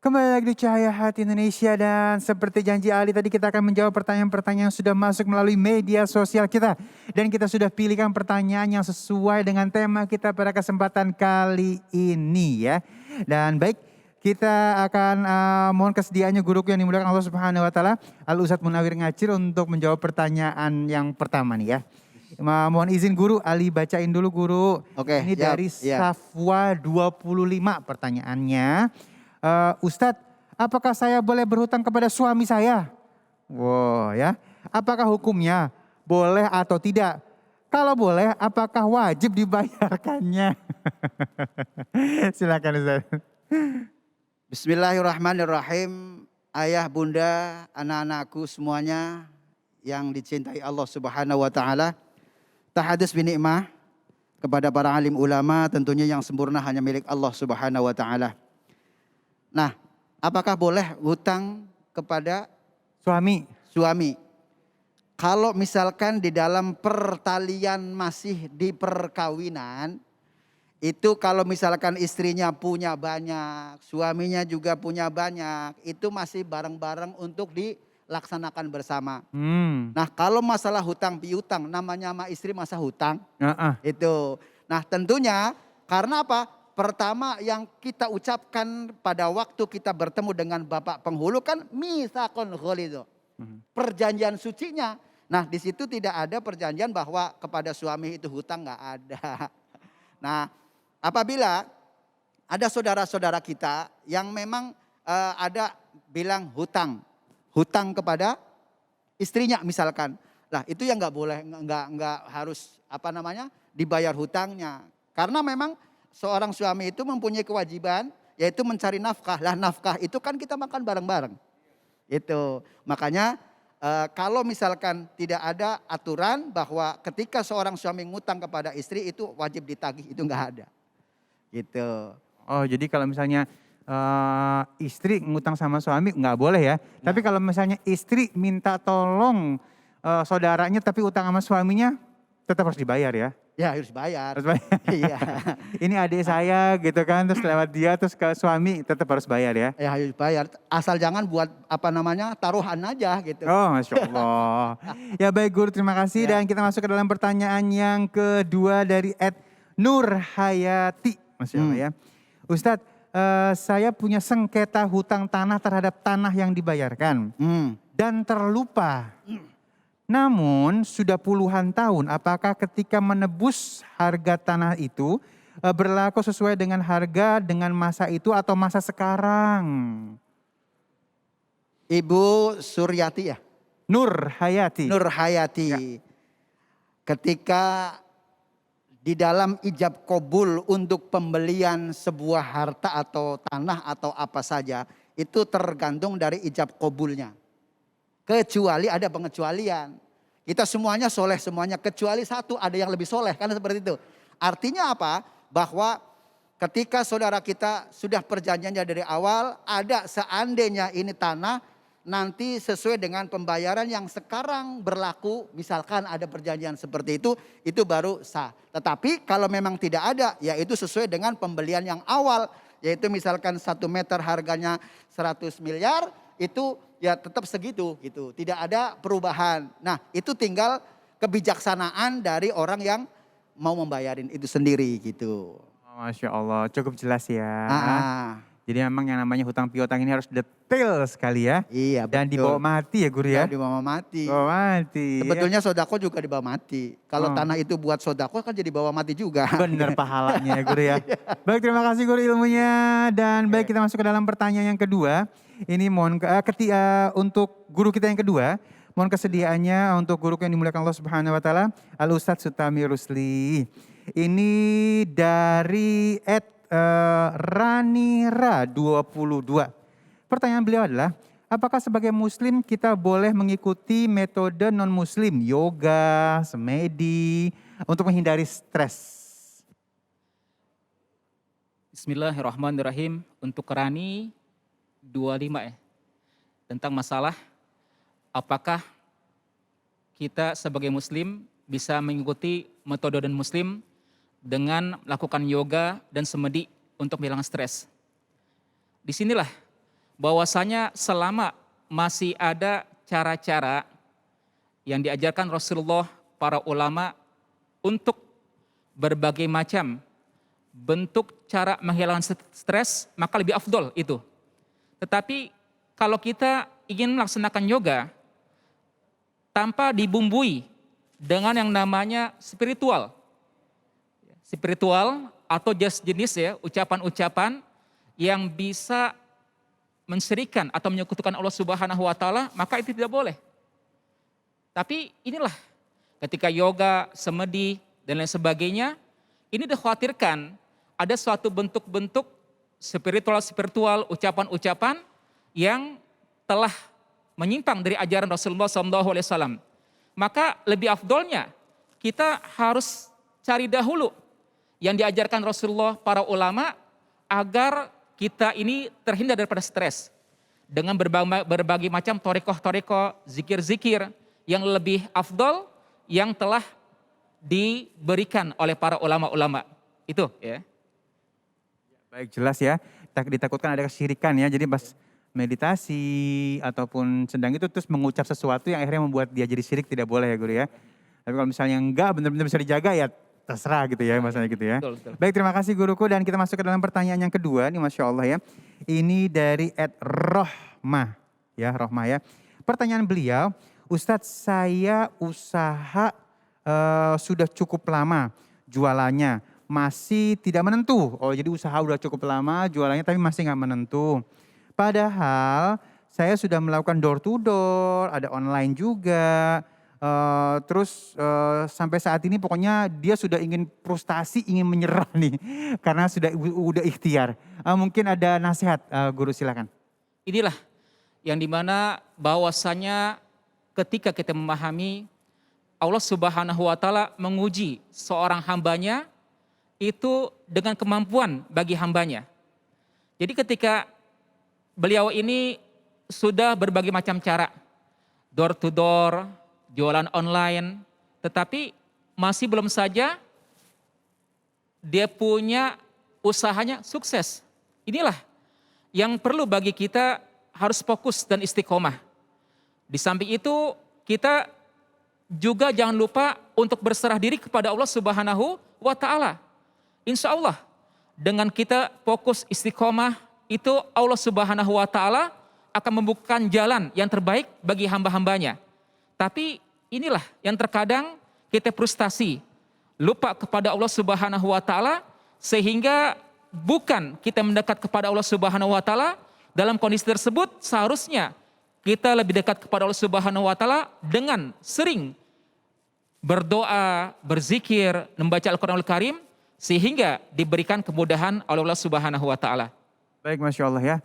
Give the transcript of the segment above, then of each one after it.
Kembali lagi di Cahaya Hati Indonesia dan seperti janji Ali tadi kita akan menjawab pertanyaan-pertanyaan yang sudah masuk melalui media sosial kita. Dan kita sudah pilihkan pertanyaan yang sesuai dengan tema kita pada kesempatan kali ini ya. Dan baik, kita akan mohon kesediaannya guruku yang dimuliakan Allah Subhanahu wa taala, Al Ustadz Munawir Ngacir untuk menjawab pertanyaan yang pertama nih ya. Mohon izin guru, Ali bacain dulu guru. Oke, Ini siap, dari iya. Safwa 25 pertanyaannya. Ustadz, apakah saya boleh berhutang kepada suami saya? Wow ya. Apakah hukumnya boleh atau tidak? Kalau boleh, apakah wajib dibayarkannya? Silakan Ustaz. Bismillahirrahmanirrahim. Ayah, bunda, anak-anakku semuanya yang dicintai Allah Subhanahu wa taala. Tahadus bin ni'mah kepada para alim ulama, tentunya yang sempurna hanya milik Allah Subhanahu wa taala. Nah, apakah boleh hutang kepada suami? Kalau misalkan di dalam pertalian masih di perkawinan, itu kalau misalkan istrinya punya banyak, suaminya juga punya banyak, itu masih bareng-bareng untuk dilaksanakan bersama. Nah, kalau masalah hutang piutang, namanya sama istri masa hutang? Itu. Nah, tentunya karena apa? Pertama yang kita ucapkan pada waktu kita bertemu dengan Bapak Penghulu kan misakon kholido. Perjanjian sucinya. Nah, di situ tidak ada perjanjian bahwa kepada suami itu hutang, nggak ada. Nah, apabila ada saudara-saudara kita yang memang ada bilang hutang kepada istrinya misalkan. Lah, itu yang nggak boleh, nggak harus dibayar hutangnya. Karena memang seorang suami itu mempunyai kewajiban yaitu mencari nafkah. Lah, nafkah itu kan kita makan bareng-bareng. Itu. Makanya kalau misalkan tidak ada aturan bahwa ketika seorang suami ngutang kepada istri itu wajib ditagih, itu nggak ada. Gitu. Oh, jadi kalau misalnya istri ngutang sama suami nggak boleh ya. Nah. Tapi kalau misalnya istri minta tolong saudaranya tapi utang sama suaminya tetap harus dibayar ya. Ya, harus bayar. Harus bayar. Iya. Ini adik saya gitu kan, terus lewat dia terus ke suami tetap harus bayar ya. Ya, harus bayar. Asal jangan buat taruhan aja gitu. Oh, Masya Allah. Ya baik guru, terima kasih. Ya. Dan kita masuk ke dalam pertanyaan yang kedua dari Nur Hayati. Masya Allah ya. Ustadz, saya punya sengketa hutang tanah terhadap tanah yang dibayarkan. Dan terlupa. Namun sudah puluhan tahun, apakah ketika menebus harga tanah itu berlaku sesuai dengan harga dengan masa itu atau masa sekarang? Ibu Suryati ya? Nur Hayati. Nur Hayati. Ya. Ketika di dalam ijab kabul untuk pembelian sebuah harta atau tanah atau apa saja, itu tergantung dari ijab kabulnya. Kecuali ada pengecualian. Kita semuanya soleh semuanya. Kecuali satu ada yang lebih soleh. Karena seperti itu. Artinya apa? Bahwa ketika saudara kita sudah perjanjiannya dari awal. Ada seandainya ini tanah. Nanti sesuai dengan pembayaran yang sekarang berlaku. Misalkan ada perjanjian seperti itu. Itu baru sah. Tetapi kalau memang tidak ada. Yaitu sesuai dengan pembelian yang awal. Yaitu misalkan 1 meter harganya 100 miliar. Itu ya tetap segitu gitu. Tidak ada perubahan. Nah, itu tinggal kebijaksanaan dari orang yang mau membayarin itu sendiri gitu. Masya Allah, cukup jelas ya. Jadi memang yang namanya hutang piutang ini harus detail sekali ya. Iya, betul. Dan dibawa mati ya guru ya. Dibawa mati. Bawa mati. Sebetulnya sodako juga dibawa mati. Kalau tanah itu buat sodako kan jadi bawa mati juga. Bener pahalanya ya guru ya. Baik, terima kasih guru ilmunya. Dan baik, kita masuk ke dalam pertanyaan yang kedua. Ini mohon untuk guru kita yang kedua. Mohon kesediaannya untuk guru yang dimuliakan Allah Subhanahu wa taala, Al Ustadz Sutami Rusli. Ini dari Ranira 22. Pertanyaan beliau adalah, apakah sebagai muslim kita boleh mengikuti metode non muslim, yoga, semedi untuk menghindari stres? Bismillahirrahmanirrahim. Untuk Rani 25 ya. Tentang masalah apakah kita sebagai muslim bisa mengikuti metode dan muslim dengan melakukan yoga dan semedi untuk menghilangkan stres. Disinilah bahwasanya selama masih ada cara-cara yang diajarkan Rasulullah, para ulama untuk berbagai macam bentuk cara menghilangkan stres, maka lebih afdol itu. Tetapi kalau kita ingin melaksanakan yoga tanpa dibumbui dengan yang namanya spiritual, atau jenis ya ucapan-ucapan yang bisa mensyirikan atau menyekutukan Allah Subhanahu wa taala, maka itu tidak boleh. Tapi inilah ketika yoga, semedi dan lain sebagainya, ini dikhawatirkan ada suatu bentuk-bentuk spiritual, ucapan-ucapan yang telah menyimpang dari ajaran Rasulullah SAW. Maka lebih afdolnya kita harus cari dahulu yang diajarkan Rasulullah, para ulama, agar kita ini terhindar daripada stres dengan berbagai macam torikoh, zikir-zikir yang lebih afdol yang telah diberikan oleh para ulama-ulama. Itu ya. Baik, jelas ya. Ditakutkan ada kesyirikan ya. Jadi pas meditasi ataupun sedang itu terus mengucap sesuatu yang akhirnya membuat dia jadi syirik, tidak boleh ya guru ya. Tapi kalau misalnya enggak benar-benar bisa dijaga ya terserah gitu ya maksudnya gitu ya. Betul. Baik, terima kasih guruku, dan kita masuk ke dalam pertanyaan yang kedua nih, Masya Allah ya. Ini dari @rohmah ya, Rohmah ya. Pertanyaan beliau, Ustadz, saya usaha sudah cukup lama jualannya, masih tidak menentu. Oh, jadi usaha udah cukup lama jualannya tapi masih nggak menentu. Padahal saya sudah melakukan door to door, ada online juga. Terus sampai saat ini pokoknya dia sudah ingin frustasi, ingin menyerah nih karena udah ikhtiar. Mungkin ada nasihat, guru silakan. Inilah yang dimana bahwasanya ketika kita memahami Allah Subhanahu wa taala menguji seorang hambanya itu dengan kemampuan bagi hambanya. Jadi ketika beliau ini sudah berbagai macam cara, door to door, jualan online, tetapi masih belum saja dia punya usahanya sukses. Inilah yang perlu bagi kita harus fokus dan istiqomah. Di samping itu kita juga jangan lupa untuk berserah diri kepada Allah Subhanahu wa taala. Insya Allah dengan kita fokus istiqomah itu Allah Subhanahu wa taala akan membukakan jalan yang terbaik bagi hamba-hambanya. Tapi inilah yang terkadang kita frustasi, lupa kepada Allah Subhanahu wa taala, sehingga bukan kita mendekat kepada Allah Subhanahu wa taala. Dalam kondisi tersebut seharusnya kita lebih dekat kepada Allah Subhanahu wa taala dengan sering berdoa, berzikir, membaca Al-Qur'anul Karim, sehingga diberikan kemudahan oleh Allah Subhanahu wa taala. Baik, Masya Allah ya.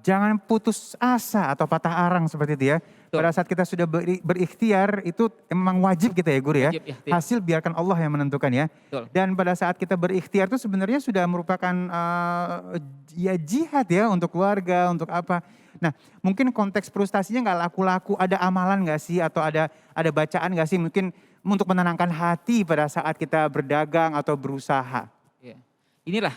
Jangan putus asa atau patah arang seperti itu ya. Betul. Pada saat kita sudah berikhtiar itu memang wajib kita ya guru ya. Wajib ikhtiar. Hasil biarkan Allah yang menentukan ya. Betul. Dan pada saat kita berikhtiar itu sebenarnya sudah merupakan ya jihad ya untuk keluarga, untuk apa. Nah mungkin konteks frustasinya nggak laku-laku, ada amalan nggak sih atau ada bacaan nggak sih mungkin untuk menenangkan hati pada saat kita berdagang atau berusaha. Ya. Inilah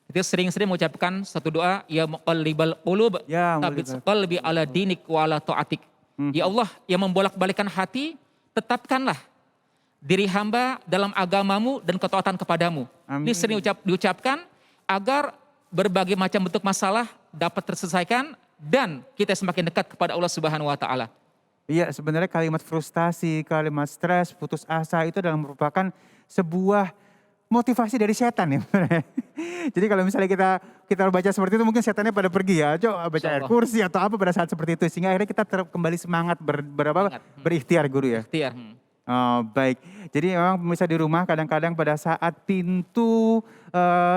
kita sering-sering mengucapkan satu doa, ya muqallibal qulub, Ya, tsabbit qalbi ala dinik wa ala ta'atik. Ya Allah yang membolak-balikan hati, tetapkanlah diri hamba dalam agamamu dan ketaatan kepadamu. Amin. Ini sering diucapkan agar berbagai macam bentuk masalah dapat terselesaikan dan kita semakin dekat kepada Allah Subhanahu wa taala. Iya, sebenarnya kalimat frustasi, kalimat stres, putus asa itu adalah merupakan sebuah motivasi dari setan ya. Jadi kalau misalnya kita baca seperti itu mungkin setannya pada pergi ya. Coba baca ayat kursi atau apa pada saat seperti itu. Sehingga akhirnya kita kembali semangat berikhtiar guru ya. Ikhtiar. Oh, baik. Jadi memang pemirsa di rumah kadang-kadang pada saat pintu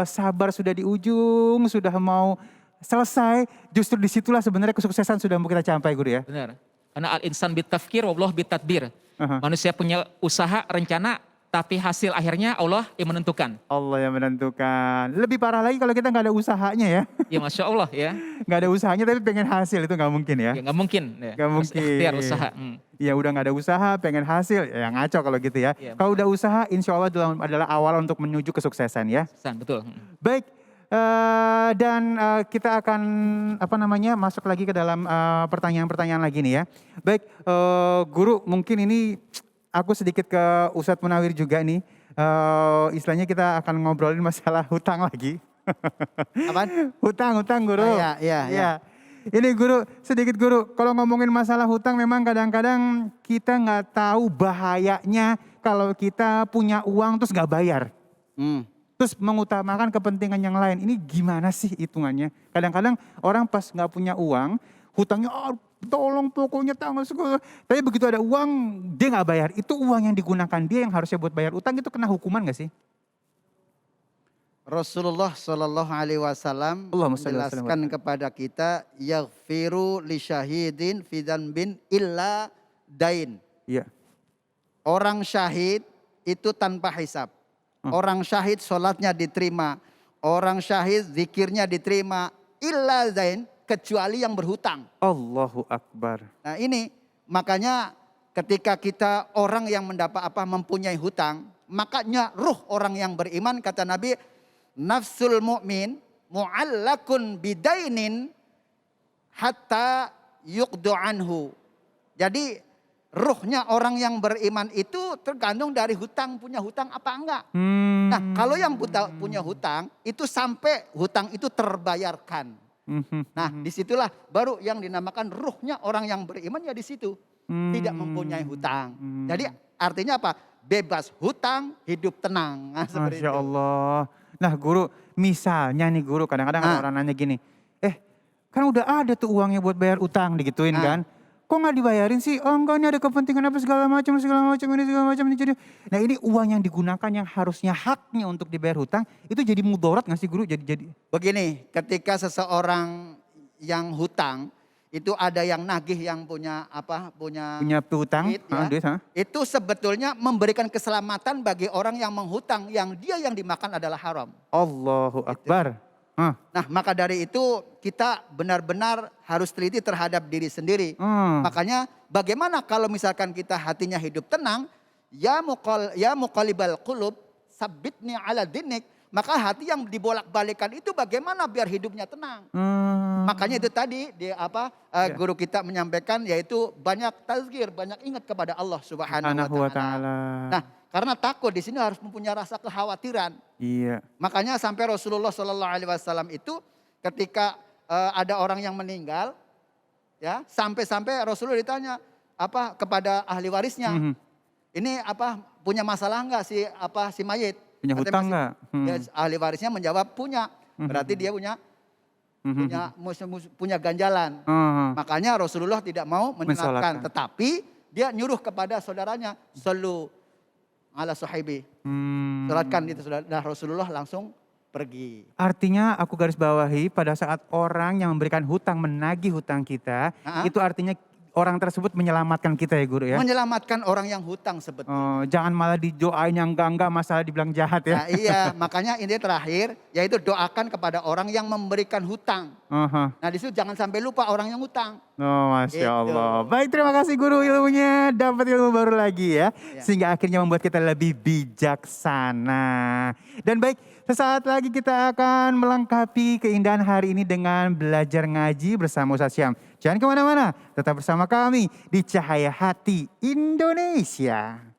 sabar sudah di ujung, sudah mau selesai, justru disitulah sebenarnya kesuksesan sudah mau kita capai guru ya. Benar. Karena al-insan bitafkir wallah bitadbir. Manusia punya usaha, rencana, tapi hasil akhirnya Allah yang menentukan. Allah yang menentukan. Lebih parah lagi kalau kita nggak ada usahanya ya. Ya Masya Allah ya. Nggak ada usahanya tapi pengen hasil, itu nggak mungkin ya. Ya nggak mungkin. Ya. Nggak Harus mungkin. ikhtiar usaha. Ya udah nggak ada usaha, pengen hasil, ya ngaco kalau gitu ya. Ya, Kalau udah usaha, insya Allah adalah awal untuk menuju kesuksesan ya. betul. Baik, Kita akan masuk lagi ke dalam pertanyaan-pertanyaan lagi nih ya. Baik, Guru, mungkin ini aku sedikit ke Ustadz Munawir juga nih. Istilahnya kita akan ngobrolin masalah hutang lagi. Apaan? Hutang Guru. Iya. Ini Guru, sedikit Guru, kalau ngomongin masalah hutang memang kadang-kadang kita nggak tahu bahayanya kalau kita punya uang terus nggak bayar. Terus mengutamakan kepentingan yang lain. Ini gimana sih hitungannya? Kadang-kadang orang pas nggak punya uang, hutangnya tolong pokoknya tanggal segala. Tapi begitu ada uang, dia nggak bayar. Itu uang yang digunakan dia yang harusnya buat bayar utang, itu kena hukuman nggak sih? Rasulullah Shallallahu Alaihi Wasallam menjelaskan kepada kita, yaghfiru li syahidin fidan bin illa dain. Iya. Orang syahid itu tanpa hisab. Orang syahid sholatnya diterima. Orang syahid zikirnya diterima. Illa dain, kecuali yang berhutang. Allahu Akbar. Nah ini makanya ketika kita orang yang mempunyai hutang, makanya ruh orang yang beriman, kata Nabi, nafsul mu'min mu'allakun bidainin hatta yuqdu anhu. Jadi ruhnya orang yang beriman itu tergantung dari hutang, punya hutang apa enggak. Nah kalau yang punya hutang itu sampai hutang itu terbayarkan. Nah disitulah baru yang dinamakan ruhnya orang yang beriman, ya di situ. Tidak mempunyai hutang. Jadi artinya apa? Bebas hutang, hidup tenang. Nah, seperti Masya Allah. Nah Guru, misalnya nih Guru, kadang-kadang ada orang nanya gini, kan udah ada tuh uangnya buat bayar utang, digituin kan. Kok nggak dibayarin sih? Oh enggak, ini ada kepentingan apa segala macam ini segala macam. Nah ini uang yang digunakan yang harusnya haknya untuk dibayar hutang, itu jadi mudarat nggak sih Guru? Jadi. Begini, ketika seseorang yang hutang, itu ada yang nagih yang punya piutang, duit, itu sebetulnya memberikan keselamatan bagi orang yang menghutang, yang dia yang dimakan adalah haram. Allahu Akbar. Nah maka dari itu kita benar-benar harus teliti terhadap diri sendiri. Makanya bagaimana kalau misalkan kita hatinya hidup tenang, ya muqallibal qulub sabbitni ala dinik. Maka hati yang dibolak-balikan itu bagaimana biar hidupnya tenang. Makanya itu tadi guru kita menyampaikan, yaitu banyak tazkir, banyak ingat kepada Allah Subhanahu wa taala. Nah, karena takut di sini harus mempunyai rasa kekhawatiran. Iya. Makanya sampai Rasulullah Shallallahu Alaihi Wasallam itu ketika ada orang yang meninggal, ya sampai Rasulullah ditanya kepada ahli warisnya, ini punya masalah enggak si mayit? Punya hutang enggak? Ya, ahli warisnya menjawab punya. Berarti dia punya ganjalan. Makanya Rasulullah tidak mau menyolatkan, tetapi dia nyuruh kepada saudaranya, sallu ala sahibi. Salatkan itu saudara. Nah, Rasulullah langsung pergi. Artinya aku garis bawahi, pada saat orang yang memberikan hutang menagih hutang kita, itu artinya orang tersebut menyelamatkan kita ya Guru ya. Menyelamatkan orang yang hutang sebetulnya. Jangan malah didoain yang enggak masalah dibilang jahat ya. Nah, iya, makanya ini terakhir yaitu doakan kepada orang yang memberikan hutang. Nah di situ jangan sampai lupa orang yang hutang. Masya Allah. Baik, terima kasih Guru ilmunya. Dapat ilmu baru lagi ya. Sehingga akhirnya membuat kita lebih bijaksana. Dan baik, sesaat lagi kita akan melengkapi keindahan hari ini dengan belajar ngaji bersama Ustaz Syam. Jangan kemana-mana, tetap bersama kami di Cahaya Hati Indonesia.